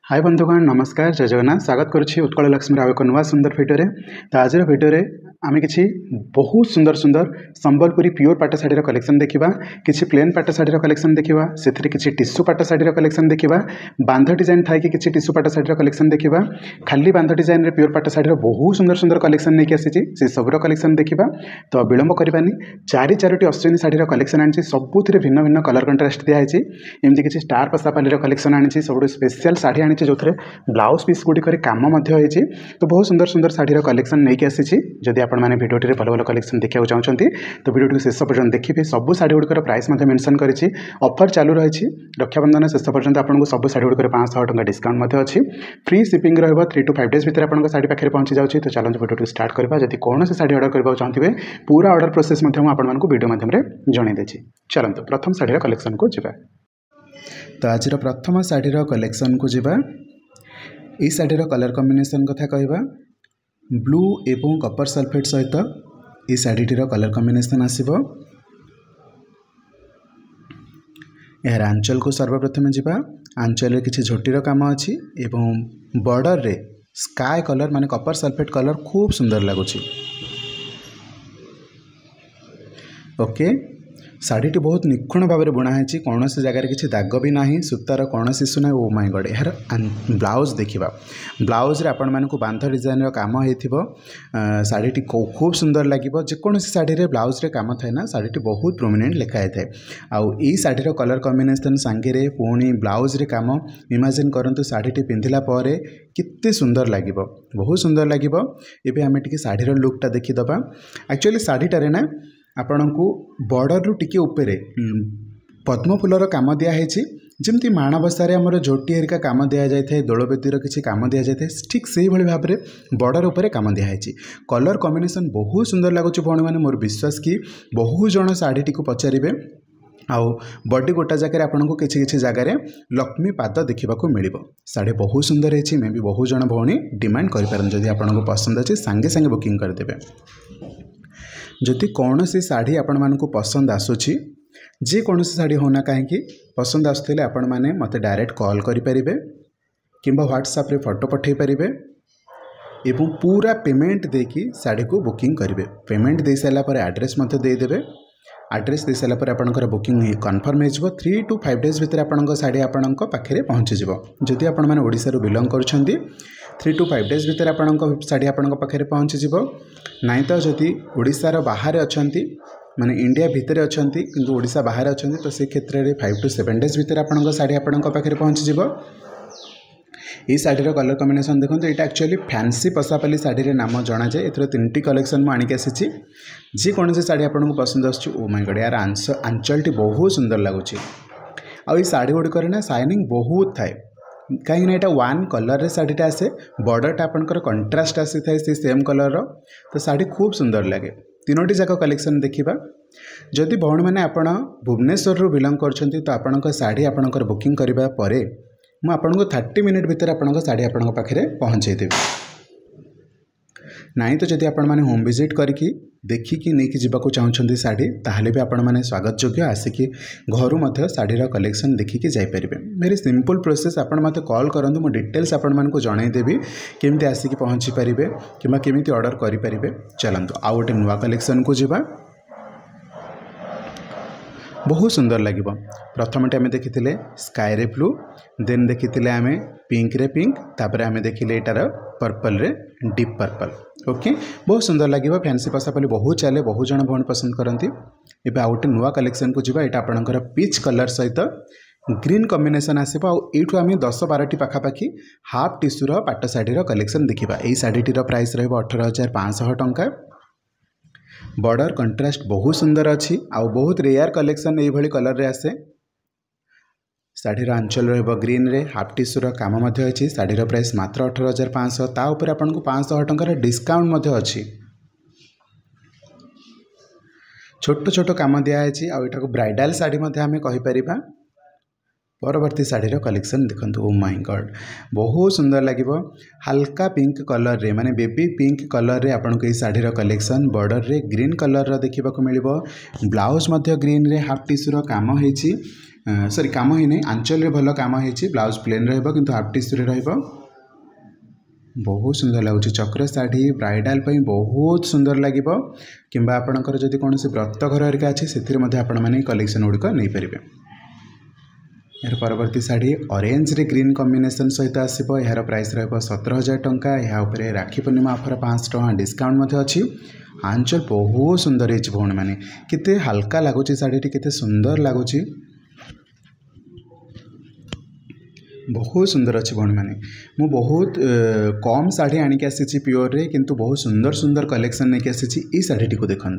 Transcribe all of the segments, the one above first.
हाय बंधुगण नमस्कार जय जगन्नाथ स्वागत करुच्ची उत्कल लक्ष्मी आउ एक नुआ सुंदर भिडियो तो आज भिडियो आम कि बहुत सुंदर सुंदर संबलपुरी प्योर पाट शाढ़ी कलेक्शन देखा कि प्लेन पाट शाढ़ी कलेक्शन देखा से किसी टिश्यू पाट शाढ़ी कलेक्शन देखा बांध डिजाइन थाई कि टिश्यू पाट शाढ़ी कलेक्शन देखा खाली बांध डिजाइन रे प्योर पाट शाढ़ी बहुत सुंदर सुंदर कलेक्शन नहीं आसी से सबूर कलेक्शन देखा तो विलंब करवानी चारोटी अश्विनी शाढ़ी कलेक्शन आनी सबुथ भिन्न भिन्न कलर कंट्रास्ट दिखाई एमती किसी स्टार पसापाली कलेक्शन आनी सब स्पेशल शाढ़ी आनी जो ब्लाउज पीस गुड़िक काम तो बहुत सुंदर सुंदर शाढ़ी कलेक्शन नहीं आसी जदि आपण मैंने भिडियो भल भल कलेक्शन देखा चाहते तो भिडियो शेष पर्यटन देखिए सब शाढ़ी गुड़िकर प्राइस मेंशन करी ऑफर चालू रही रक्षाबंधन शेष पर्यटन आपको सब शाढ़ी गुड़िकर 500 टका डिस्काउंट अच्छी फ्री शिपिंग रहा 3 to 5 days भितर आप शाढ़ी पाखे पहुंची जाऊँगी तो चलते भिडियो स्टार्ट करवा जब कौन से शाढ़ी ऑर्डर करने चाहते पूरा ऑर्डर प्रोसेस आपको वीडियो माध्यम जनई चलते प्रथम शाढ़ी कलेक्शन को जावा तो आज प्रथम शाढ़ी कलेक्शन को जावा ये शाढ़ीर कलर कॉम्बिनेशन कथा कहवा ब्लू एवं कपर सल्फेट सहित ये शाढ़ीटीर कलर कॉम्बिनेशन आसिबो। यार आंचल को सर्वप्रथम जावा आंचल किसी झोटीर काम अच्छी एवं बॉर्डर रे स्काई कलर माने कपर सल्फेट कलर खूब सुंदर लगुच। ओके शाढ़ीटी बहुत निखुण भाव में बुना है कौन से जगार किसी दाग भी ना सूतार कौन शिशु ना ओ माय गॉड यार ब्लाउज देखा ब्लाउज रे आपण मानक बांध डिजाइन काम हो शाढ़ीटी खूब सुंदर लगे जेकोसी शाढ़ी रे ब्लाउज रे काम थाए ना शाढ़ीटी बहुत प्रोमिनेंट लिखाई थाए आउ ई शाढ़ीर कलर कॉम्बिनेशन सांगे पुणी ब्लाउज रे काम इमेजिन करंतु शाढ़ीटी पिंधिला पर कितने सुंदर लगे बहुत सुंदर लगे। एबे आमे टिके शाढ़ीर लुकटा देखीदबा एक्चुअली शाढ़ीटारे ना आपण को बॉर्डर रु टिके ऊपर पद्म फूलर काम दिखाई जमती माणबसारे आमर झोटी हेरिका काम दि जाए दोलबेदीर किसी काम दि जाए ठीक से भाई भाव में बॉर्डर उपर काम दिखाई कलर कॉम्बिनेशन बहुत सुंदर लगुच भौणी मैंने मोर विश्वास कि बहुत जन शाढ़ीटी को पचारे आउ बॉडी गोटा जगह आपको किसी किसी जगह लक्ष्मी पाद देखा मिल शाढ़ी बहुत सुंदर है मे भी बहुत जन भौणी डिमांड करें जदि आपको पसंद अच्छे सांगे सांगे बुकिंग करदे। जदि कौन सी शाढ़ी आपण मानक पसंद आसूची जे कौन सी शाढ़ी होना कहीं पसंद आसुले आपण माने मते डायरेक्ट कॉल करें कि व्हाट्सएप रे फोटो पठे पारे एवं पूरा पेमेंट देकी शाढ़ी को बुकिंग करेंगे। पेमेंट दे सारा पर एड्रेस देदेवे एड्रेस दे सारा पर आपंकर बुकिंग कन्फर्म हो 3 to 5 days भितर आपंक शाढ़ी आपण पाखे पहुँचीज जदि आपण मैंने ओडिशा रू बिलंग कर 3 to 5 days भितर आपंक शाढ़ी आपण पाखे पहुँचीज नाई तो जदि ओडिशार बाहर अच्छा माने इंडिया भितर अच्छा किंतु ओडिशा बाहर अच्छा तो से क्षेत्र में 5 to 7 days भितर आपंक शाढ़ी आपण पाखे पहुँचीज। ये शाढ़ीर कलर कॉम्बिनेशन देखो ये एक्चुअली फैंसी पसापाली शाढ़ी रे नाम जना जाए एथर 3टी कलेक्शन मुझे आणिक आसी जी कौन से शाढ़ी आपको पसंद आसो ओ माय गॉड यार आंचलटी बहुत सुंदर लगुच आई शाढ़ी गुड़िकर ना शाइनिंग बहुत थाए कहीं यहाँ वन कलर रे शाढ़ीटा आसे बॉर्डरटा आपंकर कंट्रास्ट आसी थाए से सेम कलर तो शाढ़ी खूब सुंदर लगे। तीनोटी जाक कलेक्शन देखा जदि भौणी मैंने आप भुवनेश्वर बिलंग कर तो आपण शाढ़ी आपंकर बुकिंग करने पर मुझे आपको 30 मिनिट भितर आपंक शाढ़ी आपण पाखे पहुँचेदेवी नाई तो जदि आपण मैंने होम विजिट करके देखिकी नहीं जावाक चाहते शाढ़ी ताहले भी आपण मैंने स्वागत योग्य आसिकी घर शाढ़ीर कलेक्शन देखिकी जापर वेरी सिंपल प्रोसेस आपण मत कॉल करूँ मो डिटेल्स आपण मानक जनईदेवी केमती आसिकी पहुँची पारे कि केमी ऑर्डर करें। चलतु आउ गोटे नुआ कलेक्शन को जावा बहुत सुंदर लगे। प्रथमटे आम देखी स्काई रे ब्लू देन देखी आम पिंक रे पिंक तापर आम देखिले एटार पर्पल रे डीप पर्पल। ओके बहुत सुंदर लगे फैंसी पसापाली बहुत चले बहुत जन भौणी पसंद करती। एबे आउ गोटे नुआ कलेक्शन को जावा एटा आपणकर पीच कलर सहित ग्रीन कॉम्बिनेशन आसो आठ आम 10-12टी पाखापाखि हाफ टिश्यूर पाट शाढ़ीर कलेक्शन देखा। यही शाढ़ीटीर प्राइस रहा 18,500 टंका। बॉर्डर कंट्रास्ट बहुत सुंदर अच्छी आउ बहुत रेयर कलेक्शन ये कलर रे आसे। शाढ़ीर आंचल रहा ग्रीन रे हाफ टिश्यूर काम अच्छी शाढ़ीर प्राइस मात्र 18,500 ताऊपर आपको 500 टंकार डिस्काउंट अच्छी। छोट छोट काम दिखाई आटा को ब्राइडल शाढ़ी आम कहीपर। परवर्ती शाढ़ीर कलेक्शन देखो ओ माय गॉड बहुत सुंदर लगे हल्का पिंक कलर रे माने बेबी पिंक कलर रे आपको ये शाढ़ीर कलेक्शन बॉर्डर रे ग्रीन कलर देखा मिल ब्लाउज ग्रीन रे हाफ टिश्यूर काम होती सॉरी काम ही नहीं आंचल रे भल काम होती ब्लाउज प्लेन रहिबो किंतु हाफ टिश्यू रे रहिबो बहुत सुंदर लगुच चक्र शाढ़ी ब्राइडाल पई बहुत सुंदर लगिबो किंबा आपणकर जदि कौन व्रत घर हरिका अच्छी से आपण मैंने कलेक्शन गुड़िक नहीं पारे। यार परवर्ती शाढ़ी ऑरेंज रे ग्रीन कॉम्बिनेशन सहित आसो यार प्राइस रहिबो 17,000 टंका। या उपरे राखी पूर्णिमा ऑफर 500 टंका डिस्काउंट अच्छी। आंचल बहुत सुंदर है भौणी मैंने केते हल्का लगुच शाढ़ी केते सुंदर लगुच बहुत सुंदर अच्छी भौणी मैंने मु बहुत कम शाढ़ी आनिक आसी प्योर रे किंतु बहुत सुंदर सुंदर कलेक्शन नहीं आसी शाढ़ी टी देखु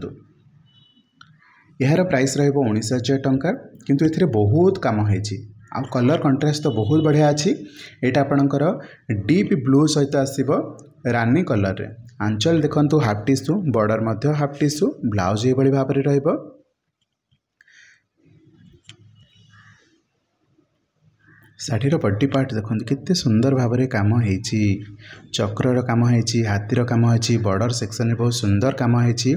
यार प्राइस रहिबो 19,000 टंका किंतु एथिरे बहुत काम होईची आ कलर कंट्रास्ट तो बहुत बढ़िया अच्छी। एटा आपणकर डीप ब्लू सहित आसीबो रानी कलर रे। आंचल देखंतु हाफ टिश्यू बॉर्डर मध्य हाफ टिश्यू ब्लाउज ये बड़ी भाबरे रहिबो। शाढ़ीर बॉडी पार्ट देखो केते सुंदर भाव में काम होईची चक्र काम होईची हाथीर काम होईची बॉर्डर सेक्शन में बहुत सुंदर काम होईची।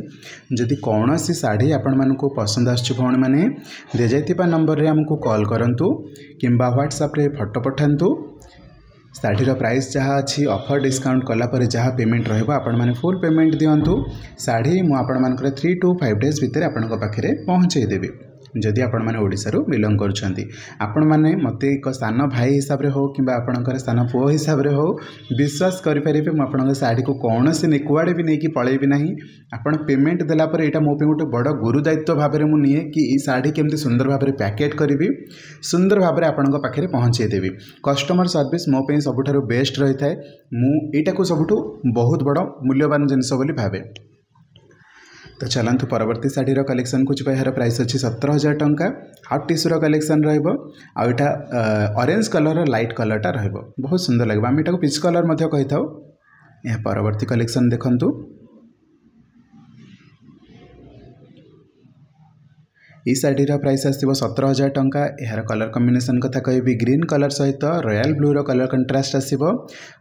जदि कौन सी शाढ़ी आपण मानक पसंद आसुची भौणी मैंने दि जाइथिबा नंबर रे हमको कॉल करंतु किंबा व्हाट्सएप रे फोटो पठांतु। शाढ़ीर प्राइस जहाँ अच्छी ऑफर डिस्काउंट कलापर जहाँ पेमेंट रहिबो आपण माने फुल पेमेंट दियंतु। शाढ़ी मु आपण मानकर 3 to 5 डेज भितर आपण पाखे पहुँचे देवी जदि आपण मैंने ओडिशारू बिलंग करुछंती। आपण मैंने मते एक सान भाई हिसाब रे हो किंबा आपणकर सान पुओ हिसाब रे हो विश्वास करि परिबे मु आपणकर साड़ी को कौन से कुआड़े भी नहीं कि पळेबी नहीं। आपण पेमेंट देला पर एटा मो पे गोटे बड़ गुरु दायित्व भाव में मुझे कि ई साड़ी केमती सुंदर भाव में पैकेट करी सुंदर भाव में आपण पाखे पहुँचे देवी। कस्टमर सर्विस मो पे सबुठारु बेस्ट रही थाए मु एटा को सबुठु बहुत बड़ मूल्यवान जिनस बोली भावे। तो चलतु परवर्ती शाढ़ीर कलेक्शन को यार प्राइस अच्छी 17,000 टंका। हाफ टिश्यूर कलेक्शन रहा ऑरेंज कलर लाइट कलरटा रहिबो बहुत सुंदर लगे आम एटा पिच कलर कही था। यह परवर्ती कलेक्शन देखंतु ई शाढ़ीर प्राइस आसो 17,000 टंका। यार कलर कॉम्बिनेशन कथा कहि ग्रीन कलर सहित रॉयल ब्लू रो कलर कंट्रास्ट आसो।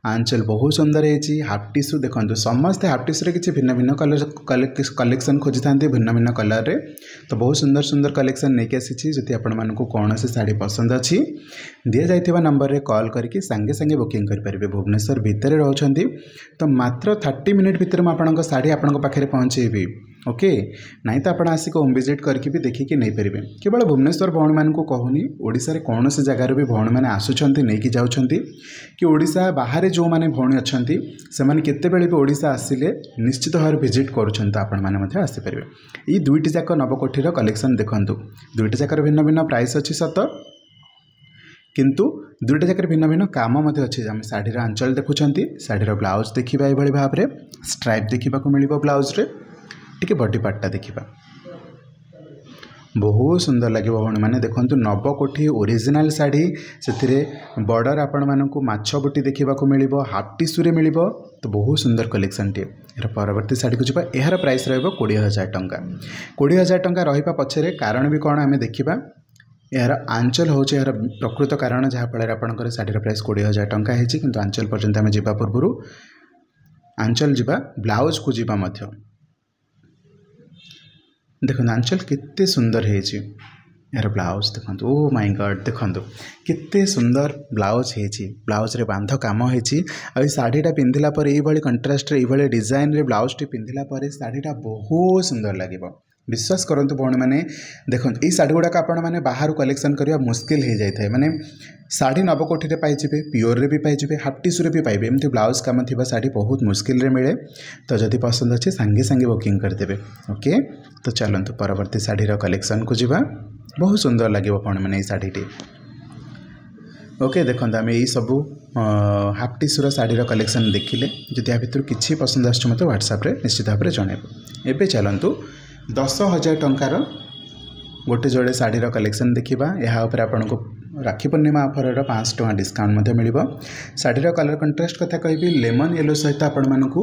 आंचल बहुत सुंदर है। हाफ टिश्यू देखो समस्ते हाफ टिश्यू किसी भिन्न भिन्न कलर कलेक्शन खोजी था भिन्न भिन्न कलर रे तो बहुत सुंदर सुंदर कलेक्शन नहीं आसी। जदि आपण मानक कौन से शाढ़ी पसंद अच्छी दि जाइथिबा नंबर रे कॉल करके सांगे सांगे बुकिंग करेंगे। भुवनेश्वर भितर रहउछंती तो मात्र 30 मिनिट भितर मुझे शाढ़ी आपण पाखे पहुँचेबी। ओके नहीं तो आप आसिक होम विजिट करके भी देखिकी नहीं पारे। केवल भुवनेश्वर भौणी मान को कहूनी ओडिशा रे कौन से जगार भी भौणी मैंने आसुचंती नहीं कि जाउछंती कि ओडिशा बाहर जो माने भौणी अच्छंती से माने केतेबेले भी ओडिशा आसिले निश्चित भाव विजिट करूछंती आपण माने मध्ये आसी पारे। ई दुईटी जाक नवकोठीर कलेक्शन देखंतु दुईटी जाकर भिन्न भिन्न प्राइस अच्छी सत किंतु दुईटा जाकर भिन्न भिन्न काम अच्छे। आम शाढ़ीर आंचल देखुंती शाढ़ीर ब्लाउज देखा ये भाव में स्ट्राइप देखा मिल ब्लाउज रे टिके बॉडी पार्टा देखा बहुत सुंदर लगे भौणी मैंने देखो नवकोठी ओरिजिनल शाढ़ी से बॉर्डर आपण मानक माछ बुटी देखा मिल हाफ टिश्यू मिल तो बहुत सुंदर कलेक्शन टे। यार परवर्ती शाढ़ी को जावा यार प्राइस रहिबो 20,000 टंका। 20,000 टंका रहिबा पछरे कारण भी कौन आम देखा। यार आंचल हूँ यार प्रकृत कारण जहाँफल आपंकर शाढ़ीर प्राइस 20,000 टंका है कि आंचल पर्यंत आम जा पूर्व आंचल जा ब्लाउज को जीवा मध्य देखो आंचल केते सुंदर है। यार ब्लाउज देखो ओ माय गॉड देखो केते सुंदर ब्लाउज है। ब्लाउज रे बांध काम है। शाढ़ीटा पिंधिला पर ये कंट्रास्ट ये डिजाइन रे ब्लाउज टी पिंधिला पर शाढ़ीटा बहुत सुंदर लगे। विश्वास करंतु भौणी मैंने देखो ये शाढ़ी गुड़ाक आपण मैंने बाहर कलेक्शन करवा मुस्किल हो जाए। माने शाढ़ी नवकोठी रे पाइबे प्योर रे भी पाइबे हाफ टिश्यू रे भी पाइबे एमती ब्लाउज काम थिबा शाढ़ी बहुत मुस्किल रे मिले। तो जदि पसंद अच्छे सांगे सांगे बुकिंग करदेवे। ओके तो चलतु परवर्ती शाढ़ीर कलेक्शन को जीवा बहुत सुंदर लगे भौणी मैंने शाढ़ीटी। ओके देखो आम यही सबू हाफ टिश्यूर शाढ़ीर कलेक्शन देखिले जदि या भितर किसी पसंद आसुछ मत व्हाट्सएप रे निश्चित भाव में जनइब। एबे चलतु 10,000 टंकार गोटे जोड़े शाढ़ीर कलेक्शन देखा। यहाँ आपन को राखी पूर्णिमा ऑफर 500 टंका डिस्काउंट मिल। शाढ़ीर कलर कंट्रास्ट कथा कहि लेमन येलो सहित आपण मानक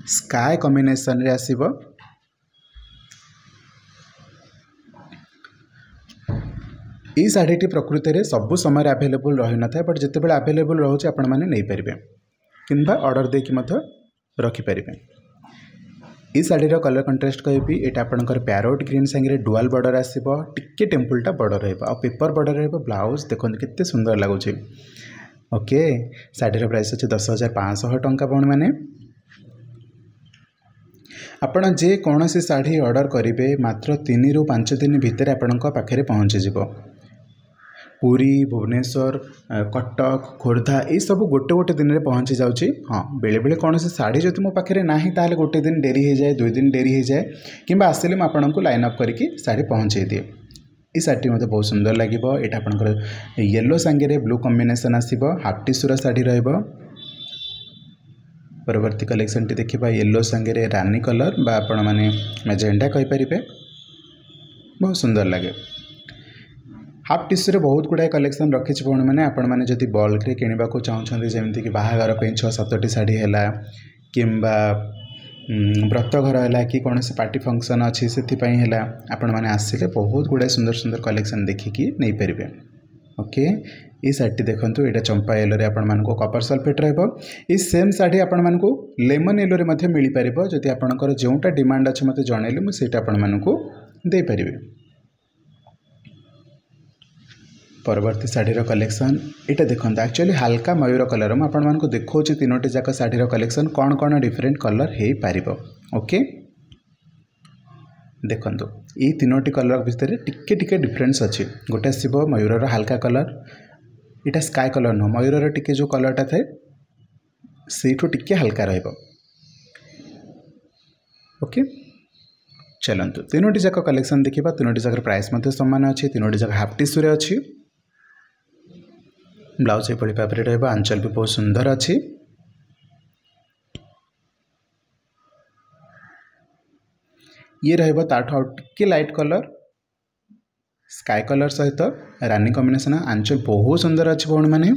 स्काई कॉम्बिनेशन रे आसीबो। ई शाढ़ीटी प्रकृत में सबु समय आवेलेबल रही न था बट जिते आवेलेबल रोचे आपण मैंने नहीं पारे कि ऑर्डर देकी रखिपारे। ये शाढ़ीर कलर कंट्रास्ट कहबी यहाँ आपंकर पैरोट ग्रीन सांगे डुआल बॉर्डर आसो टिके टेम्पलटा बड़ रहा पेपर बॉर्डर रहा ब्लाउज देखो केते सुंदर लगुच। ओके शाढ़ीर प्राइस अच्छे 10,500 टंका भौणी मैंने आपण जे कौन सी शाढ़ी ऑर्डर करेंगे मात्र 3 ରୁ 5 दिन भितर आपण पाखे पहुँचीज। पुरी भुवनेश्वर कटक खोर्धा ये सब गोटे गोटे दिन में पहुँची जाऊँगी। हाँ बेले बेले कौन से शाढ़ी जो मो पाखे ना ताले गोटे दिन डेरी हो जाए 2 दिन डेरी हो जाए कि आसिले मुझे आपको लाइन अप करके शाढ़ी पहुँचे दिए। ये शाढ़ी मतलब बहुत सुंदर लगे। यहाँ आपंकर येलो सांगे ब्लू कॉम्बिनेशन आसो हाफ टिश्यूर शाढ़ी रहा। परवर्ती कलेक्शन टी देखा येलो सांगे रानी कलर बा आपण मैंने मेजेंडा कहींपर बहुत सुंदर लगे। हाफ टिश्यू बहुत गुड़ाए कलेक्शन रखी भौणी मैंने आपण मैंने जदि बल्क रे किणवा को चाहते जमीक बाहागर 6-7टी शाढ़ी है कि व्रतघर है कि कौन से पार्टी फंक्शन अच्छी से आपण मैंने आसिले बहुत गुड़ाए सुंदर सुंदर कलेक्शन देखिकी नहीं पारे। ओके ये शाढ़ी देखूँ यहाँ चंपा येलो आपण कपर सल्फेट रही सेम शाढ़ी आपण मानक लेमन येलो मिल पार जदि आपंकर जोटा डिमांड अच्छे मत जनइले मुझे आपण मानक दे पारि। परवर्ती शाढ़ीर कलेक्शन यहाँ देखो एक्चुअली हल्का मयूर कलर मुझे देखा तीनोटी जाक शाढ़ीर कलेक्शन कौन कौन डिफरेंट कलर हो पार। ओके देखो ये तीनोटी कलर भितर टिके टिके डिफरेंस अच्छी गोटे आसो मयूर हल्का कलर यहाँ स्काई कलर नुह मयूर टिके जो कलरटा थाए से टिके हल्का रहिबो। ओके चलतु तीनोटी जाक कलेक्शन देखा तीनोटी जाक प्राइस सामान अच्छी तीनोटी जाक हाफ टिश्यू रे अच्छी ब्लाउज ये भाव में रहा आंचल भी बहुत सुंदर अच्छी। ये रहा ताठू टिके लाइट कलर स्काई कलर सहित रानी कॉम्बिनेशन आंचल बहुत सुंदर अच्छी भौणी मैंने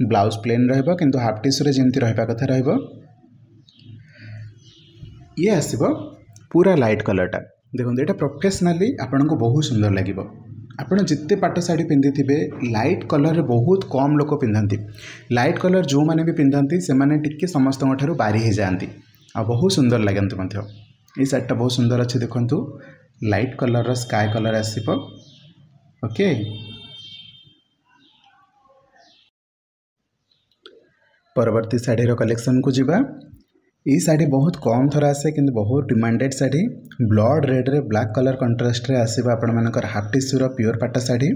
ब्लाउज प्लेन रहिबो किंतु हाफ टिश्यू रे जेमती रहिबा कथा रहिबो। ये आसिबो पूरा लाइट कलरटा देखो ये प्रोफेशनली आपन को बहुत सुंदर लगे। आपड़ जिते पाट शाढ़ी पिंधि थे लाइट कलर बहुत कम लोक पिंधती लाइट कलर जो मैंने भी पिंधती से मैंने टिके समस्त बारी हो जाती आ बहुत सुंदर लगती। ये शाढ़ीटा बहुत सुंदर अच्छे देखु लाइट कलर स्काई कलर आसो। ओके परवर्ती शाढ़ीर कलेक्शन को जीवा। ये शाढ़ी बहुत कम थर आसे कि बहुत डिमांडेड शाढ़ी ब्लड रेड रे ब्लैक कलर कंट्रास्ट रे आसीबा आपण मानकर हाफ टिश्यूर प्योर पाटा शाढ़ी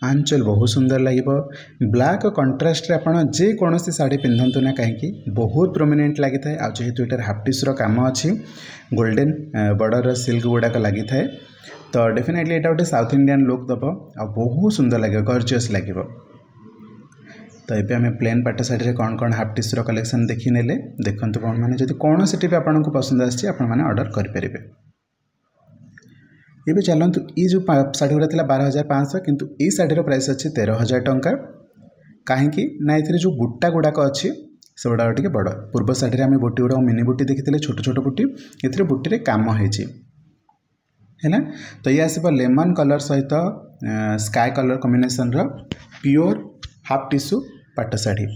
आंचल बहुत सुंदर लगे ब्लैक कंट्रास्ट रे आपण जे कौन सी शाढ़ी पिंधतु ना कहीं बहुत प्रोमिनेंट लगी थाए आ जेहेतु ये हाफ टिश्यूर काम अच्छी गोल्डन बॉर्डर सिल्क गुड़ाक लगी थाए तो डेफिनेटली यहाँ गोटे साउथ इंडियन लुक दब आ बहुत सुंदर लगे गॉर्जियस लगे। तो ये आम प्लेन पाट शाढ़ी कौन कौन हाफ टिश्यूर कलेक्शन देखी नेले देखो कौन मैंने जब कौन सी भी आपको पसंद आसने ऑर्डर करेंगे। ये भी चलतु ये जो शाढ़ी गुड़ा था 12,500 किंतु ये शाढ़ीर प्राइस अच्छे 13,000 टंका कहीं ना ये जो बुट्टा गुड़ाक अच्छी से गुड़ा टे बड़ पूर्व शाढ़ी आम बुटी गुड़ा मिनी बुटी देखी छोट छोट बुटी ये बुटी काम है तो ये आसो लेमन कलर सहित sky colour combination pure half tissue पाट शाढ़ी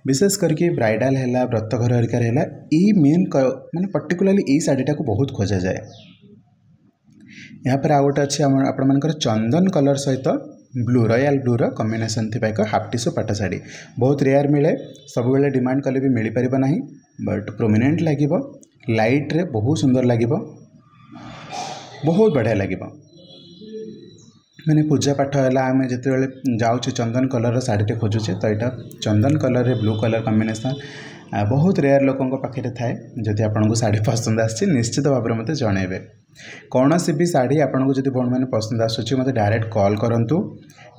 विशेष करके ब्राइडल है व्रतघर हरिकार है ये मेन माने पर्टिकुलाली ये शाढ़ीटा को बहुत खोजा जाए। यहाँ पर आ गए अच्छे आपर चंदन कलर सहित ब्लू रॉयल ब्लूर कॉम्बिनेशन थी एक हाफ टिश्यू पाट शाढ़ी बहुत रेयर मिले सब बेले डिमांड कले भी मिल पार ना बट प्रोमिनेंट लगे लाइट रे बहुत सुंदर लगे बहुत बढ़िया लगे मैंने पूजा पाठ है आम जिते जाऊँ चंदन कलर शाढ़ी खोजुचे तो यहाँ चंदन कलर रे ब्लू कलर कॉम्बिनेशन बहुत रेयर लोकों पाखे थाए जदि आपको शाढ़ी पसंद आसी निश्चित भाव में मत जनइबे कौन सी भी शाढ़ी आपको जब भौणी मैंने पसंद आसूँ मत डायरेक्ट कॉल करूँ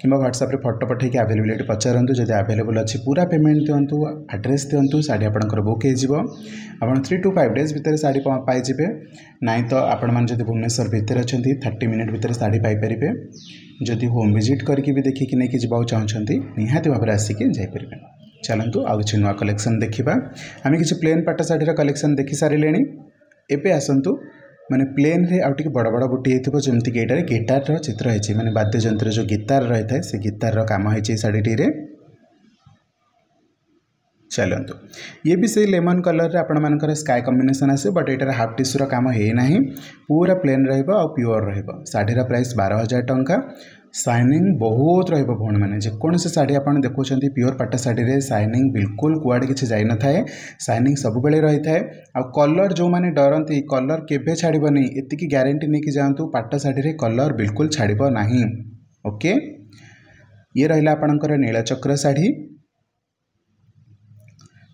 कि व्हाट्सएप फोटो पठे अवेलेबिलिटी पचारतु जब अवेलेबल अच्छी पूरा पेमेंट दिंतु एड्रेस दिंतु शाढ़ी आपंकर बुक हो 3 to 5 डेज भितर शाढ़ी पाइबे नाई तो आपण मैंने जब भुवनेश्वर भितर अच्छा 30 मिनिट भितर शाढ़ी पाइपर जदि होम विजिट करके भी देखिए नहीं जावाक चाहते निहाती भाव में आसिक जापर। चलतु आउ कि नुआ कलेक्शन देखा आम कि प्लेन पाट शाढ़ीर कलेक्शन देखी सारे एवं आसतु माने प्लेन रे आउ बड़ बड़ बुटी हो जमीक यहाँ गिटार चित्र है माने वाद्ययंत्र जो गिटार रही है से गिटार काम है शाढ़ीटी चलतु ये भी से लेमन कलर आपण मानकर स्काई कॉम्बिनेशन आसे बट एटार हाफ टिश्यूर काम है ना पूरा प्लेन रहा प्योर रढ़ीर प्राइस 12,000 टंका साइनिंग बहुत भौणी मैंने जेकोसी शाढ़ी आप देखुं प्योर पाट शाढ़ी रे साइनिंग बिल्कुल कुआड़े किसी जाई न थाए साइनिंग सब बेले रही है आ कलर जो मैंने डरती कलर केवे छाड़बनी एतिकी ग्यारंटी नहीं कि जातु पाट शाढ़ी रे कलर बिल्कुल छाड़ब नहीं। ओके ये रहा आपणकर नीलचक्र शाढ़ी।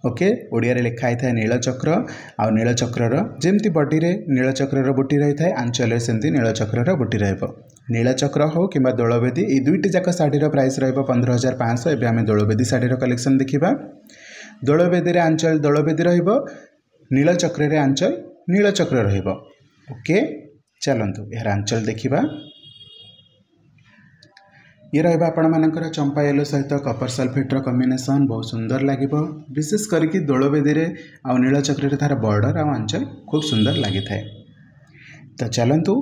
ओके ओडिया रे लिखा है नीलचक्र आ नीलचक्र जमती बॉडी रे नीलचक्र बुटी रही है आंचल सेमती नीलचक्र बुटी रही नीलचक्र हो कि दोलवेदी ये दुईटी जाक शाढ़ीर प्राइस रहा 15,500। एवं आम दोलवेदी शाढ़ीर कलेक्शन देखा दोलवेदी रे आंचल दोलवेदी नीलचक्र रे आंचल नीलचक्र रहिबो। ओके चलतु यार आंचल देखा ये रहा आपण मानकर चंपा येलो सहित कपर सल्फेट्र कॉम्बिनेशन बहुत सुंदर लगे विशेष करके दोलवेदी रे आ नीलचक्र रे तार बॉर्डर आ आंचल खूब सुंदर लगी थाए। तो चलतु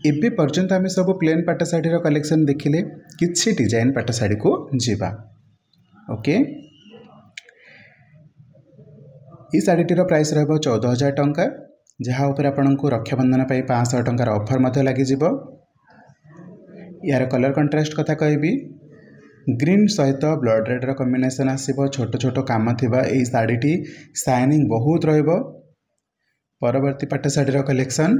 एबे पर्यंत आम सब प्लेन पाट शाढ़ीर कलेक्शन देखिले किछि डिजाइन पाट शाढ़ी को जीवा। ओके ये शाढ़ीटीर प्राइस रहा 14,000 टंका जहाँ उपर आपन को रक्षाबंधन 500 टंकार ऑफर मध्य लगी। यार कलर कंट्रास्ट कथा कहबी ग्रीन सहित ब्लड रेड कॉम्बिनेशन आसीबो छोट छोट काम थिबा एई साड़ीटी शाइनिंग बहुत रहिबो। परवर्ती पाट शाढ़ीर कलेक्शन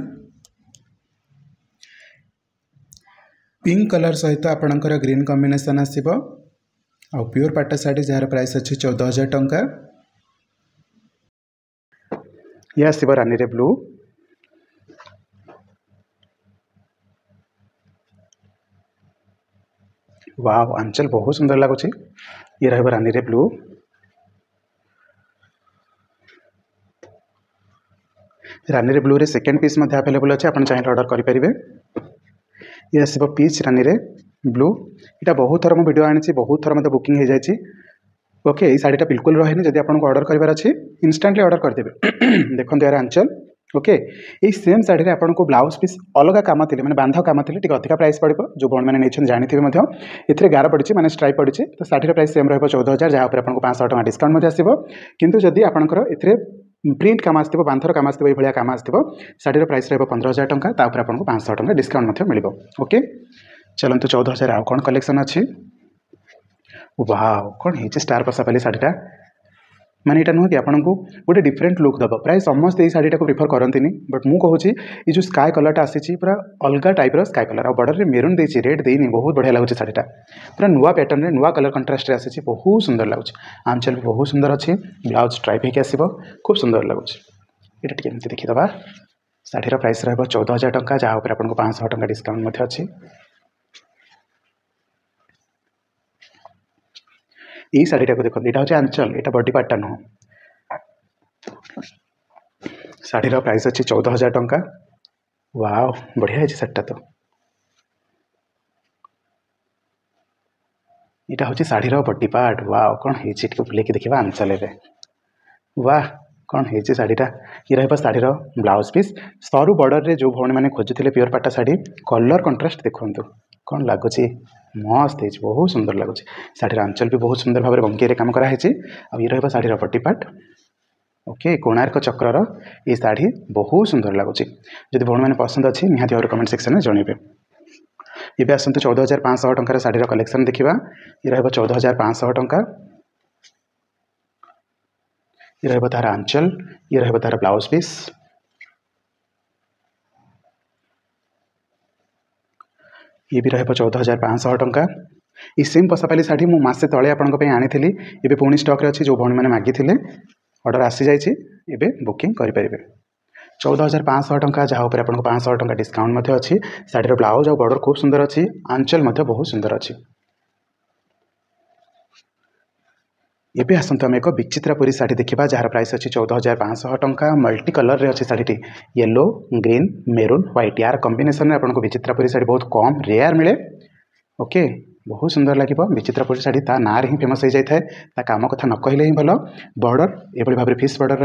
पिंक कलर सहित आपणकर ग्रीन कॉम्बिनेशन आसीबो आ प्योर पाट शाढ़ी जार प्राइस अच्छी 14,000 टंका। यह आसीबो रानी रे ब्लू वाव आंचल बहुत सुंदर लगुच। ये रहा रानी रे ब्लू रानी रे ब्लू रे सेकेंड पीस मध्य अवेलेबल अच्छे आप चाहिए ऑर्डर करेंगे। ये आसो पीच रानी रे ब्लू यहाँ बहुत थर वीडियो आनी बहुत थर मतलब बुकिंग हो जाए। ओके ये शाढ़ीटा बिल्कुल रहे जब आपको ऑर्डर करार अच्छे इंस्टांटली ऑर्डर करदेवे। देखो यार आंचल ओके ये सेम शाढ़ी आपको ब्लाउज पीस अलग काम थे मैंने बांध काम थे अधिका प्राइस पड़ो जो बण मैंने जानी थे गार पड़ी मैंने स्ट्राइप पड़ी तो शाढ़ीर प्राइस सेम रहा 14,000 जहाँ पर आपको 500 टका डिस्काउंट आसो। किंतु जदि आपंकर ए प्रिंट काम आसो बांधर काम आसो ये काम आसो शाढ़ीर प्राइस रहा 15,000 टका आपको 500 टका डिस्काउंट मिल। ओके चलतु 14,000 आउ कौन कलेक्शन अच्छी वाव कौन है स्टार पसापाली शाढ़ीटा माने ये नुह कि आपको गोटे डिफरेंट लुक दब प्राय समस्त ये शाढ़ीटा को प्रिफर करती बट मु कहूँ ये जो स्काई कलरटा आसी पूरा अलग टाइप स्काई कलर और बॉर्डर में मेरून देती रेड देनी बहुत बढ़िया लगुच शाढ़ीटा पूरा नुआ पैटर्न नुआ कलर कंट्रास्ट आसी बहुत सुंदर लगुच। आंचल भी बहुत सुंदर अच्छी ब्लाउज स्ट्राइप होकर आसो खूब सुंदर लगुच। ये टी देखीदे शाढ़ीर प्राइस रहा 14,000 टका जहाँ पर आपको 500 टका डिस्काउंट अच्छी। ये शाढ़ीटा को देखो यहाँ हूँ आंचल यहाँ बॉडी पार्टा नुह शाढ़ीर प्राइस अच्छी 14,000 टंका। वाव बढ़िया है शाढ़ीटा तो यहाँ हूँ शाढ़ीर बॉडी पार्ट वाव कौन है बुले देखा आंचल वाह कौन है शाढ़ीटा ये रहा शाढ़ीर ब्लाउज पीस सरू बॉर्डर रे जो भौणी मैंने खोजुले प्योर पाटा शाढ़ी कलर कंट्रास्ट देखु कौन लगुच मस्त है बहुत सुंदर लगुच। शाढ़ीर आंचल भी बहुत सुंदर भाव में बंकी काम कराई ये रहा शाढ़ीर बॉडी पार्ट। ओके कोणार्क चक्र ये शाढ़ी बहुत सुंदर लगुच जब भौणी मैंने पसंद अच्छी निहाती और कमेंट सेक्शन में जनइबे। ये आसतु 14,500 टंकार शाढ़ीर कलेक्शन देखा ये रहा 14,500 टंका। ये रहा तार आंचल ये रहा तार ब्लाउज पीस ये भी रहा 14,500 टंका। ये सेम पसापाली शाढ़ी मु मासे तले आपंप आनी ये पुणी स्टक अच्छी जो भौणी मैंने मागी ऑर्डर आसी जाइए बुकिंग करेंगे। 14,500 टंका जहाँ पर आपको 500 टंका डिस्काउंट अच्छी। शाढ़ीर ब्लाउज और बॉर्डर खूब सुंदर अच्छी आंचल बहुत सुंदर अच्छी। एबे आसतु आम एक विचित्रापुरी शाढ़ी देखा जार प्राइस अच्छी 14,500 टंका मल्टी कलर रे अच्छी sari yellow green maroon white यार कॉम्बिनेशन में आपको विचित्रापुरी शाढ़ी बहुत कम रेयर मिले। ओके बहुत सुंदर लगे विचित्रापुरी शाढ़ी ता ना ही फेमस हो जाए ता काम कथा न कहले ही भल। बॉर्डर ये भाव में फिश बॉर्डर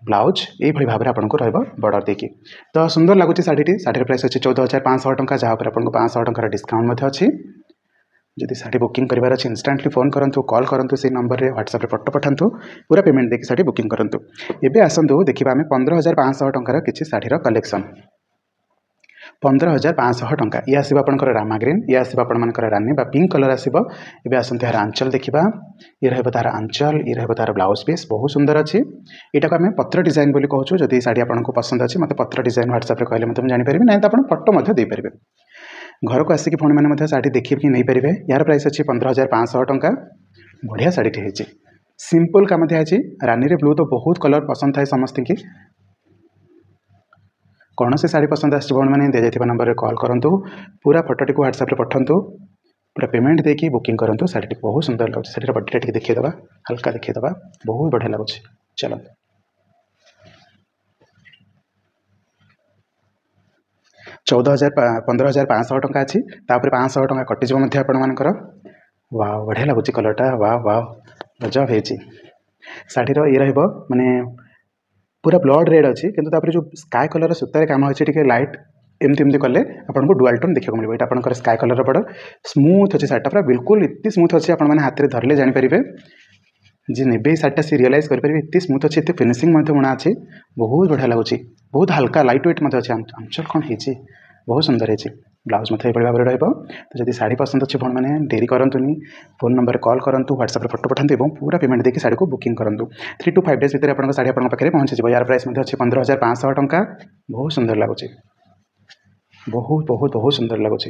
ब्लाउज ये भाव में आपको बॉर्डर देकी तो सुंदर लगुच शाढ़ी। शाढ़ीर प्राइस अच्छी 14,500 टंका जहाँ पर आपको 500 टंकार डिस्काउंट अच्छी। जदि शाढ़ी बुकिंग करार अच्छे इंस्टांटली फोन करूँ कॉल करूँ से नंबर में व्हाट्सएप फोटो पठातु पूरा पेमेंट देखिए शाढ़ी बुकिंग करूँ। एवं आसतु देखा आम 15,500 टंकार किसी शाढ़ीर कलेक्शन 15,500 टंका ये आसो आपंकर रामा ग्रीन ये आसो आपर रानी पिंक कलर आसो। ये आसतु यार आंचल देखा ये रहा तार आंचल ये रहा तार ब्लाउज पीस बहुत सुंदर अच्छी यहाँ को आम पत्र डिजाइन बोली कहूँ। जदि शाढ़ी आपको पसंद अच्छे मतलब पत्र डिजाइन व्हाट्सएप कहले मतलब जानीपर ना तो आप फोटो देपारे घर को आसिक पुणी मैंने शाढ़ी देखिए नहीं पारे। यार प्राइस अच्छी 15,500 टंका बढ़िया शाढ़ीटे है सिंपल काम दिखाई रानी रे ब्लू तो बहुत कलर पसंद थाए समस्त की कौन से शाढ़ी पसंद आने दि जाता नंबर में कॉल करूँ पूरा फोटोटी को व्हाट्सएप पठातु पूरा पेमेंट देकी बुकिंग करूँ। शाढ़ी बहुत सुंदर लगुच शाढ़ीर बडीटा टी देखीदे हल्का देखीदे बहुत बढ़िया लगुच। चलो 15,500 टंका अच्छी 500 टंका कटिज आपर वाह बढ़िया लगुच कलरटा वाह वाह गजब है शाढ़ीर ये माने पूरा ब्लड रेड अच्छी किंतु जो स्काई कलर सूतार काम होती लाइट एमती कले आपको डुआल टोन देखा मिले। यहाँ आपंकर स्काई कलर बॉर्डर स्मूथ अच्छी शाढ़ीटा पूरा बिल्कुल इतनी स्मूथ अच्छी आपने हाथ में धरले जानीपारे जी ने शाढ़ीटा सी रियलाइज करेंगे इतनी स्मूथ अच्छी इतनी फिनिशिंग बुणा अच्छी बहुत बढ़िया लगुच बहुत हल्का लाइट वेट अच्छे आंचल कौन है बहुत सुंदर है ब्लाउज मतलब ये भाव में। तो जब शाढ़ी पसंद अच्छे फोन मैंने डेरी करूँनी फोन नंबर कॉल करूँ व्हाट्सएप फोटो पठाते और पूरा पेमेंट देखिए शाढ़ी को बुकिंग करूँ 3 to 5 डेज भितर आप शाढ़ी आप पाखे पहुँच। यार प्राइस अच्छे 15,500 टंका बहुत सुंदर लगुच बहुत बहुत बहुत सुंदर लगुच।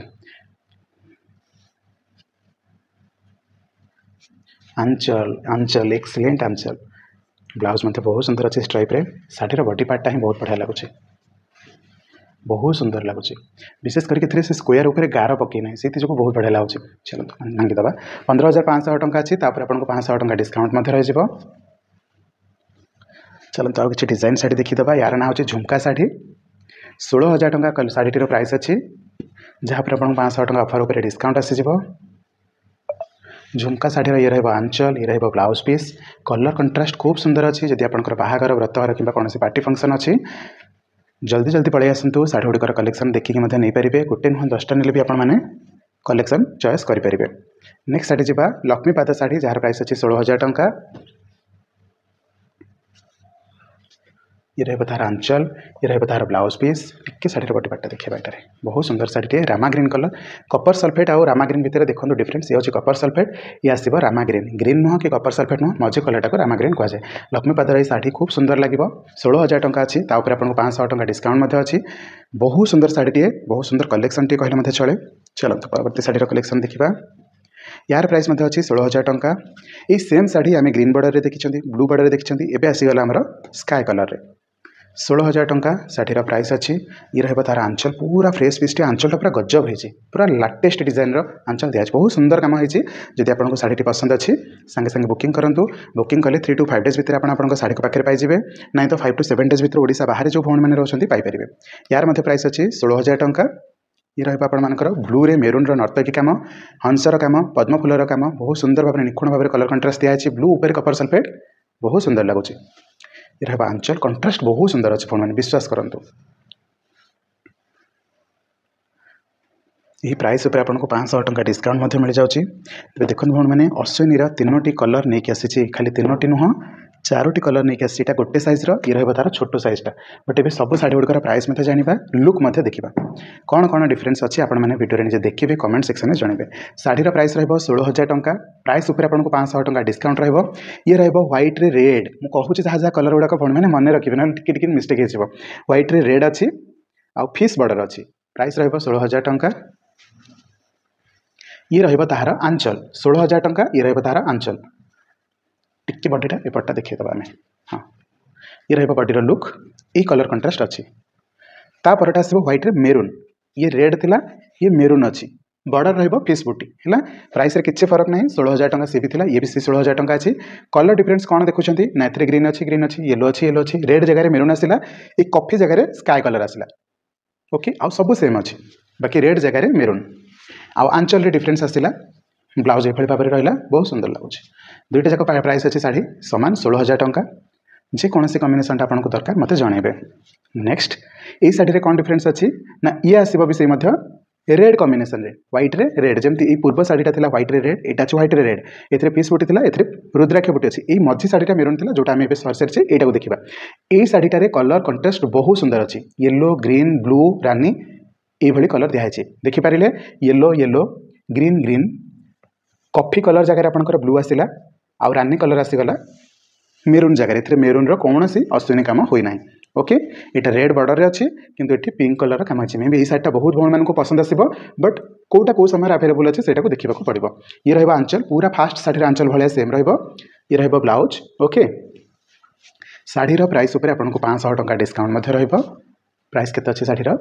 आंचल आंचल एक्सीलेंट आंचल ब्लाउज मतलब बहुत सुंदर अच्छे स्ट्राइप रे शाढ़ीर बॉडी पार्टा ही बहुत बढ़िया लगुच बहुत सुंदर लगुच विशेष करके से स्क्वायर ऊपर गार पकई ना से बहुत बढ़िया लगुच। चलो भांगीदे 15,500 टंका अच्छी आपको 500 टंका डिस्काउंट रही। चलो तो किसी डिजाइन शाढ़ी देखीदे यार ना हूँ झुमका शाढ़ी 16,000 टंका शाढ़ीटीर प्राइस अच्छी जहाँ पर आपको 500 टंका ऑफर उपर डिस्काउंट आसीज। झुमका शाढ़ीर ये रहा आंचल ये रहा ब्लाउज पीस कलर कंट्रास्ट खूब सुंदर अच्छी। जदि आपंकर बाहागर व्रतघर कि कौन पार्टी फंक्शन अच्छी जल्दी जल्दी पलि आसतु शाढ़ी गुड़िकर कलेक्शन देखिए नहीं पारे गोटे नुह 10टा ने भी आपने कलेक्शन चॉइस करेंगे। नेक्स्ट शाढ़ी जा लक्ष्मीपाद शाढ़ी जार प्राइस अच्छी 16,000 टंका ये रहा तार आंचल ये रहा तार ब्लाउज पीस टिके शाढ़ीर बॉडी पार्टा देखा यहाँ बहुत सुंदर शाढ़ी रामा ग्रीन कलर कपर सल्फेट और रामा ग्रीन भितर देखो डिफरेंस ये कपर सल्फेट ये आसो रामा ग्रीन ग्रीन नुह कि कपर सल्फेट नुह मझी कलरटा को रामा ग्रीन कहुए। लक्ष्मीपादर शाढ़ी खूब सुंदर लगे 16,000 टंका अच्छी आपको 500 टंका डिस्काउंट अच्छी बहुत सुंदर शाढ़ी बहुत सुंदर कलेक्शन टी कहले चले। चलो परवर्ती शाढ़ीर कलेक्शन देखा यार प्राइस अच्छी 16,000 टंका ये सेम शाढ़ी आम ग्रीन बॉर्डर में देखी ब्लू बॉर्डर देखी एवं आसीगला आमर स्काई कलर रे 16,000 टंका शाढ़ीर प्राइस अच्छी ये रहा तार आंचल पूरा फ्रेश पीसटी आंचलटा पूरा गजब होती पूरा लाटेस्ट डिजाइन आंचल दिखाई बहुत सुंदर काम होती। जदि आपको शाढ़ी पसंद अच्छी सांगे सांगे बुकिंग करूँ बुकिंग कले 3 to 5 डेज भितर आप शाढ़ी को पाखे पाइबे ना तो 5 to 7 डेज भितर ओडिशा बाहर जो भौणी मैंने रोचते पाइपर। यार मध्य प्राइस अच्छी 16,000 टंका ये रहा आपर ब्लू रे मेरून नर्तकी काम हंसर काम पद्म फूलर काम बहुत सुंदर भाव निखुण भाव कलर कंट्रास्ट दिखाई ब्लू ऊपर कपर सल्फेट बहुत सुंदर लगुच। ये रहा आंचल कंट्रास्ट बहुत सुंदर अच्छे फोन मैंने विश्वास करूँ यही प्राइस उपर आपको 500 टंका डिस्काउंट मिल जाऊँगी। देखो भौणी मैंने अश्विनी 3टी कलर नहीं आसी खाली 3टी नुह 4टी कलर नहीं आसी गोटे सैज्र ये रहा तार छोट सैजटा बट ये सब शाढ़ी गुड़िकर प्राइस जाना लुक देखा कौन कौन डिफरेंस अच्छी आपने वीडियो निजे देखिए कमेंट सेक्शन में जनइबे। शाढ़ीर प्राइस रहा 16,000 टंका प्राइस उपर आपको 500 टंका डिस्काउंट रहा ये रहा व्हाइट रे रेड मुझे कहूँ जहाँ जहाँ कलर गुड़ाक भौणी मैंने मन रखिए ना टिके मिस्टेक हो व्हाइट रे रेड अच्छी आउ फिश बॉर्डर अच्छी प्राइस रहा 16,000 टंका ये रहा तार आंचल 16,000 टंका ये रहा तार आंचल टिके बॉडीटा एपटा देखीदे आम हाँ ये रहा बॉडीर लुक ये कलर कंट्रास्ट अच्छी तापरटा आसो व्हाइट रे मेरून ये रेड थिला ये मेरून अच्छी बॉर्डर रहा फिश बूटी है प्राइस रे किसी फरक नहीं 16,000 टंका सी भी थिला ये भी 16,000 टंका अच्छी कलर डिफरेंस कौन देखुं ना ग्रीन अच्छी येलो अच्छी रेड जगह मेरून आसला ये कॉफी जगह स्काई कलर आसला ओके आउ सब सेम अच्छी बाकी रेड जगह मेरून आउ आंचल रे डिफरेंस आसला ब्लाउज ये भाव में रहा बहुत सुंदर लगुच दुईटा जाक प्राइस अच्छी शाढ़ी सामान 16,000 टंका जेकोसी कम्बिनेसन आपको दरकार मत जनइबे। नेक्स्ट ये शाढ़ी रे कौन डिफरेंस अच्छी ना ये आसो भी से रेड कॉम्बिनेशन रे व्हाइट रे रेड जमती ई पूर्व साड़ीटा थिला व्हाइट रे रेड एटा व्हाइट रे रेड एथरे पीस बुटी थिला एथरे रुद्राक्ष बुटी अछि ई मझी साड़ीटा मेरून थिला जोटा हम एबे सर्च से एटा को देखिबा ए साड़ीटा रे कलर कंट्रास्ट बहुत सुंदर अछि येलो ग्रीन ब्लू रानी ए भली कलर दिया है देखि पारिले yellow yellow green green coffee colour जगह आपनकर ब्लू आसिला आ रानी कलर आसीगला मेरून जगह एथरे मेरून रो कोनोसी अश्विनी काम होई नाही ओके एटा रेड बॉर्डर रे अछि किंतु एठी पिंक कलर काम अछि मे बे ई साइडटा बहुत भण मान को पसंद आसीबो बट कोटा को समय अवेलेबल अछि सेटा को देखिबा को पड़िबो ये रहबा आंचल पूरा फास्ट साड़ी आंचल भले सेम रहबो ये रहबो ब्लाउज ओके साड़ी रो प्राइस ऊपर आपन को 500 टका डिस्काउंट मध्ये रहबो प्राइस केते अछि साड़ी रो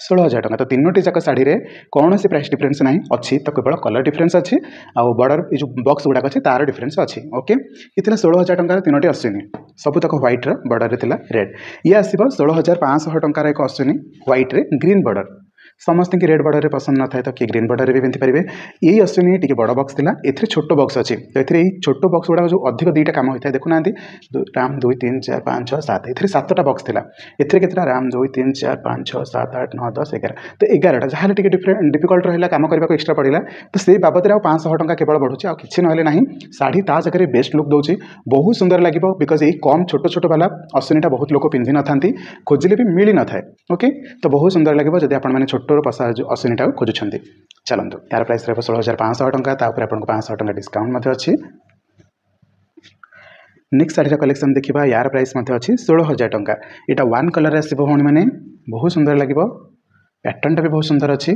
16,000 टका तो तीनोटी जाक साड़ी रे कौन सी प्राइस डिफरेंस नहीं अच्छी तो केवल कलर डिफरेंस अच्छी आ बॉर्डर ये जो बॉक्स गुड़ाक अच्छे तार डिफरेंस अच्छी ओके ये 16,000 टकर तीनोटी अश्विनी सबू तक व्हाइट रो बॉर्डर रे रेड ये आसो 16,500 टकर एक अश्विनी व्हाइट रे ग्रीन बॉर्डर समस्त की रेड बॉर्डर रे पसंद न था तो कि ग्रीन बॉर्डर भी पिंधि पारे यही अश्विनी टी बड़ बॉक्स था ए छोट बॉक्स अच्छी तो ये छोट बॉक्स गुड़ा जो अधिक दुईटा काम होता है देखुना राम 2 3 4 5 6 7 ए 7टा बॉक्स था एथे राम 2 3 4 5 6 7 8 9 10 11 तो 11टा जहाँ डिफिकल्ट रहा काम करने को एक्सट्रा पड़ा तो से बाबद 500 टका केवल बढ़ुचे कि ना शाढ़ी ता जगह बेस्ट लुक दूसरी बहुत सुंदर लगे बिकज ये कम छोट छोट वाला अश्विनीटा बहुत लोग पिंधि न था खोजिले भी मिल न था ओके तो बहुत सुंदर लगे जब आप छोट पसा जो अश्विनीटा खोजुंट चलतु यार प्राइस रहा 16,500 टका आपको 500 टका डिस्काउंट अच्छी नेक्स्ट साड़ी कलेक्शन देखा यार प्राइस अच्छी 16,000 टका यहाँ वन कलर आसो भौणी मैंने बहुत सुंदर लगे पैटर्नटा भी बहुत सुंदर अच्छी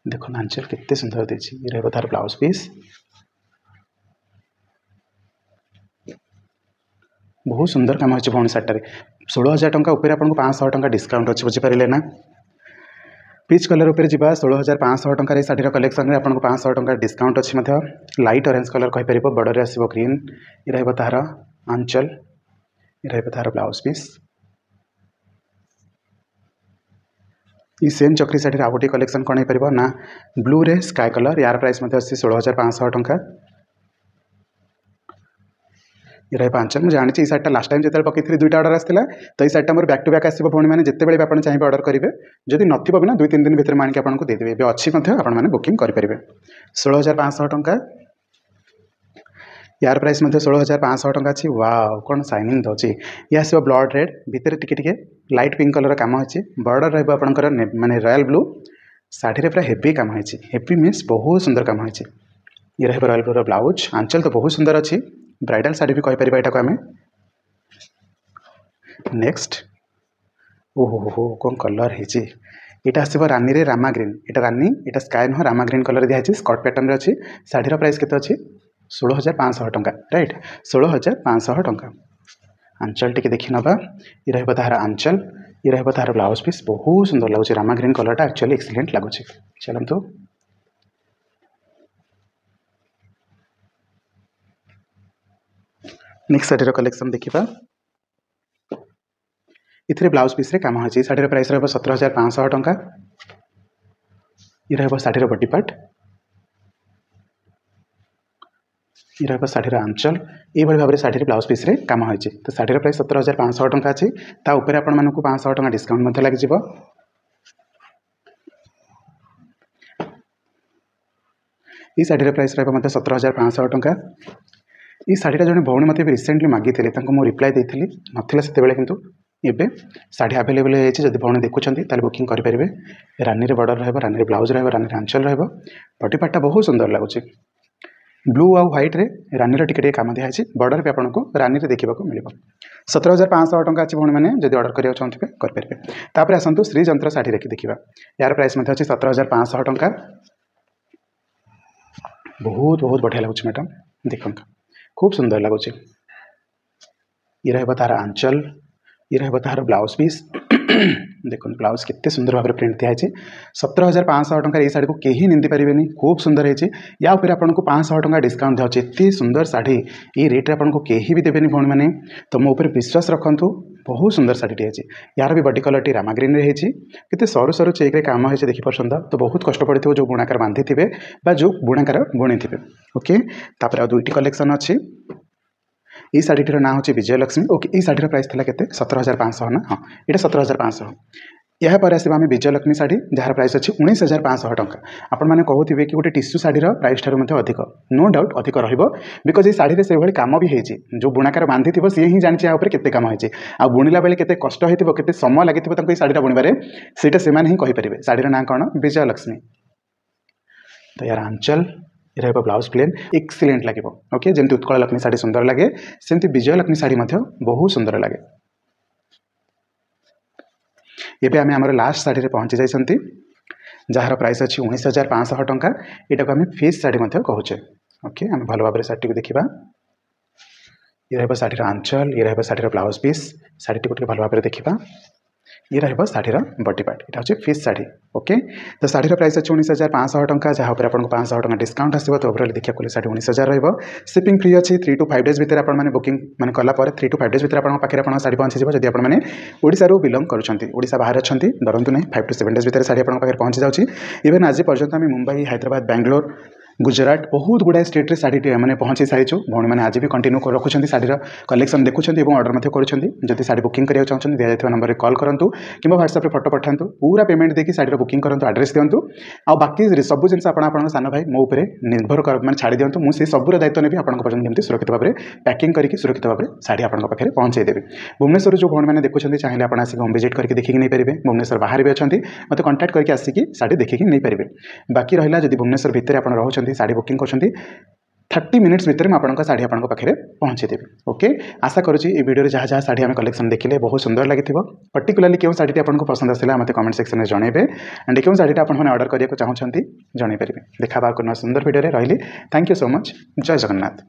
देखो आंचल केते सुंदर देछि ये रहबो तार ब्लाउज पीस बहुत सुंदर काम होछि भौणी साड़ी 16,000 टका ऊपर आपको 500 टका डिस्काउंट अच्छी बुझीपारे ना पीच कलर उपर जी 16,500 टकर शाढ़ी कलेक्शन में आपको 500 टका डिस्काउंट अच्छी लाइट ऑरेंज कलर कहीपर बॉर्डर आसो ग्रीन ये रहबो तार आंचल ये रहबो तार ब्लाउज पीस ये सेम चक्री साड़ी आउ गोटे कलेक्शन कौन हो ना ब्लू रे स्काई कलर यार प्राइस 16,500 टका ये रहा आंचल मुझे जानी ये साइडटा लास्ट टाइम जो पकई 2टा ऑर्डर आसाला तो ये साइडटा मोर बैक टू बैक आसो भौणी मैंने जिते आप चाहिए ऑर्डर करेंगे जदि नथिबो भी ना 2-3 दिन भितर मानिक आपको देदेवे ये अच्छी आपने बुकिंग करेंगे 16,500 टका यार प्राइस 16,500 टका अच्छी वाव कौन साइनिंग दौर ये आसो ब्लड रेड भितर टिके लाइट पिंक कलर काम अच्छी बॉर्डर रहा माने रॉयल ब्लू साड़ी पूरा हेवी काम होती हेवी मीन्स बहुत सुंदर काम होती ये रहा रॉयल ब्लू ब्लाउज आंचल तो बहुत सुंदर अच्छी ब्राइडल साड़ी भी कहीपर यहाँ आम नेक्स्ट ओहो हो कौन कलर है यहाँ आसो रानी रे रामा ग्रीन यहाँ रानी यहाँ स्काई नुह रामा ग्रीन कलर दिखाई स्कर्ट पैटर्न रे अच्छी शाढ़ीर प्राइस केते अच्छी 16,500 टका राइट 16,500 टका आंचल टी देखी नवा ये रहा तार आंचल ये रहा तार ब्लाउज पीस बहुत सुंदर लगुच रामा ग्रीन कलरटा एक्चुअली एक्सीलेंट लगुच चलतु नेक्स्ट साड़ी कलेक्शन देखा इथे ब्लाउज पीस रे काम होची साड़ी प्राइस रहा 17,500 टका ये रहा साड़ी बॉडी पार्ट ये रहा साड़ी आंचल ये भाव में साड़ी ब्लाउज पीस रे काम होची तो साड़ी प्राइस 17,500 टका अच्छी ता ऊपर आपण मानकु 500 टका डिस्काउंट लग जिवो ये साड़ी प्राइस रहा 17,500 टका ये शाढ़ीटा जड़े भौणी मत रिसेंटली मागी मुझे रिप्लाई देती नाला से किंतु एबे शाढ़ी आवेलेबल होती भौणी देखुं बुकिंग करेंगे रानी रे बॉर्डर रहा रानी रे ब्लाउज रहा रानी रे आंचल रहा बॉडी पार्टा बहुत सुंदर लगुच ब्लू आउ व्हाइट रे रानी रे टिके काम दिखाई बॉर्डर भी आपको रानी रे देखा मिल 17,500 टका अच्छी भौणी मैंने जब ऑर्डर करने चाहते करेंगे तापर आसतु श्री जंत्र शाढ़ी रखी देखा यार प्राइस अच्छी 17,500 टका बहुत बहुत बढ़िया लगुच मैडम देखो खूब सुंदर लगुच ये रहा तार आंचल ये रहा तार ब्लाउज पीस देखो ब्लाउज केते सुंदर भाव में प्रिंट दिखाई 17,500 टका ये शाढ़ी को कहीं निंदी पारे खूब सुंदर है या आपको 500 टका डिस्काउंट दिखाई एत सुंदर शाढ़ी ये रेट्रे आपको कहीं भी देवेनि भौणी मैंने तो मो ऊपर विश्वास रखु बहुत सुंदर शाढ़ी है यार भी body colour T Rama green रे होती सरू सरू चेक काम हो देखिए तो बहुत कष्ट पड़े जो बुणाकार बांधि थे जो बुणाकार बुणी थे ओके तापर आ 2टी कलेक्शन अच्छी ये शाढ़ीटर ना हूँ विजयलक्ष्मी ओके ये शाढ़ीर प्राइस था के 17,500 ना हाँ ये 17,500 यापर आसवा आम विजयलक्ष्मी शाढ़ी जार प्राइस अच्छी 19,500 टंका। आपण मैंने कहते कि गोटे टिश्यू शाढ़ीर प्राइस ठार अधिक नो डाउट अधिक बिकज ये शाढ़ी से कम भी होती जो बुणाकार बांधि सी ही जानी के कम होती आ बुणिला बेले के कष्ट होते समय लगी शाढ़ी बुणवे से ही कहींपर शाढ़ीर ना कौन विजयलक्ष्मी। तो यार आंचल ये ब्लाउज प्लेन एक्सीलेंट लगे ओके जमी उत्कल लक्ष्मी शाढ़ी सुंदर लगे सेमती विजयलक्ष्मी शाढ़ी बहुत सुंदर लगे। ये आम आम लास्ट शाढ़ी पहुँची जाती जार प्राइस अच्छी 19,500 टंका। यहाँ को आम फेस शाढ़ी कहचे ओके आम भल भाव शाढ़ी को देखा ये शाढ़ीर आंचल ये शाढ़ीर ब्लाउज पीस शाढ़ी को भल भाव देखा ये शाढ़ीर बॉडी पार्ट यहाँ हूँ फेस शाढ़ी ओके। तो शाढ़ीर प्राइस अच्छे 19,500 टंका जहाँ पर आपको 500 टंका डिस्काउंट आसो। तो ओवरऑल देखा गले शाढ़ी 19,000 रशिपिंग फ्री अच्छी 3 to 5 डेज भितर आपने बुकिंग मैंने कलापर 3 to 5 डेज भितर आपको पाखे आप शाढ़ी पहुँची जब आपने ओडिशारू बिलंग करुँचा बाहर अच्छा डरतु नहीं 5 to 7 डेज भितर शाढ़ी आपको पाखे पहुँची जाऊँगी। इवेन आज पर्यटन आम मुंबई हैदराबाद बेंगलोर गुजरात बहुत गुड़ाए स्टेट शाढ़ी मैंने पहुँची सारीचु भाई मैंने आज भी कंटिन्यू रखुच्च शाढ़ीर कलेक्शन देखुं और ऑर्डर करुँच शाढ़ी बुकिंग कराया चाहते दि जाता नंबर कॉल करूँ कि व्हाट्सएप फोटो पठातु पूरा पेमेंट देखिए शाढ़ीर बुकिंग करूँ एड्रेस दिंतु आ बाकी सब जिन आप सान भाई मो उपर निर्भर मैंने छाड़ी दिंतु मुझे सबूर दायित्व नेबी आपंक पर्यटन सुरक्षित भाव में पैकिंग करके सुरक्षित भाव में शाढ़ी आपंक पाखे पहुँचेदेवी। भुवनेश्वर जो भाई मैंने देखुं चाहिए आप आसिक होम विजिट करके देखिए नहीं पारे भुवनेश्वर बाहर भी अच्छा मत कंटाक्ट करके आसिक शाढ़ी देखिए नहीं पारे। बाकी रहा जब भुवनेश्वर भितर आप रोचे शाढ़ी बुकिंग कर 30 मिनिट्स भितर मैं आपको शाढ़ी आपको पाखे पहुँचेदेवी ओके। आशा करुँची ये वीडियो जहाँ जहाँ शाढ़ी आम कलेक्शन देखिले बहुत सुंदर लगी पर्टिकुलाली क्यों शाढ़ी आपको पसंद आसला मत कमेंट सेक्शन में जनइबे एंड क्यों शाढ़ी आपने ऑर्डर करने को चाहते जनइपर देखा सुंदर वीडियो रही। Thank you so much. जय जगन्नाथ।